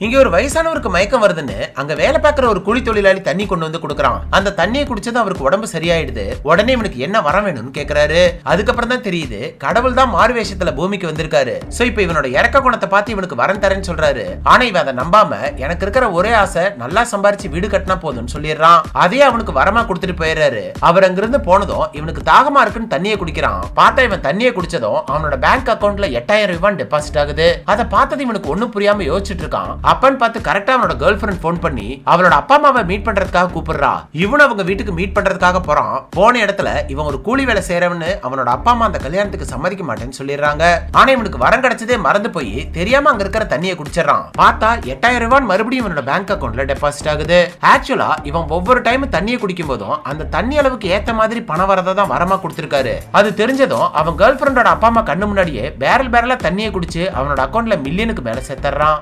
இங்க ஒரு வயசானவருக்கு மயக்கம் வருதுன்னு அங்க வேலை பார்க்கிற ஒரு கூலி தொழிலாளி தண்ணி கொண்டு வந்து கொடுக்கறான். அந்த தண்ணியை குடிச்சது அவருக்கு உடம்பு சரியாயிடுது. உடனே இவனுக்கு என்ன வரம் வேணும்னு கேக்குறாரு. அதுக்கப்புறம் தான் தெரியுது கடவுள் தான் மாறு வேஷத்துல பூமிக்கு வந்திருக்காரு. சோ இப்ப இவனோட இறக்க குணத்தை பார்த்து இவனுக்கு வரம் தரேன்னு சொல்றாரு. ஆனா இவன் அதை நம்பாம எனக்கு இருக்கிற ஒரே ஆசை நல்லா சம்பாரிச்சு வீடு கட்டினா போதும்னு சொல்லிடுறான். அதே அவனுக்கு வரமா கொடுத்துட்டு போயிடுறாரு. அவர் அங்கிருந்து போனதும் இவனுக்கு தாகமா இருக்குன்னு தண்ணியை குடிக்கிறான். பார்த்தா இவன் தண்ணியை குடிச்சதும் அவனோட பேங்க் அக்கவுண்ட்ல 8000 ரூபாய் டெபாசிட் ஆகுது. அதை பார்த்தது இவனுக்கு ஒண்ணும் புரியாம யோசிச்சுட்டு இருக்கான். அப்பன்னு பார்த்து கரெக்டா அவனோட கேர்ள் ஃபிரெண்ட் போன் பண்ணி அவளோட அப்பா அம்மாவை மீட் பண்றதுக்காக கூப்பிடுறா. இவனும் அவங்க வீட்டுக்கு மீட் பண்றதுக்காக போறான். போன இடத்துல இவன் ஒரு கூலி வேலை செய்யறவன்னு அவனோட அப்பா அம்மா அந்த கல்யாணத்துக்கு சம்மதிக்க மாட்டேன்னு சொல்லிடுறாங்க. ஆனா இவனுக்கு வரம் கிடைச்சதே மறந்து போய் தெரியாம அங்க இருக்கிற தண்ணியை குடிச்சிடறான். பார்த்தா 8000 ரூபாய் மறுபடியும் இவனோட பேங்க் அக்கவுண்ட்ல டெபாசிட் ஆகுது. ஆக்சுவலா இவன் ஒவ்வொரு டைம் தண்ணியை குடிக்கும் போதும் அந்த தண்ணி அளவுக்கு ஏத்த மாதிரி பணம் வரதை தான் வரமா கொடுத்திருக்காரு. அது தெரிஞ்சதும் அவன் கேர்ள் ஃபிரெண்டோட அப்பா அம்மா கண்ணு முன்னாடியே பேரல் பேரலா தண்ணியை குடிச்சு அவனோட அக்கவுண்ட்ல மில்லியனுக்கு மேல சேர்த்துறான்.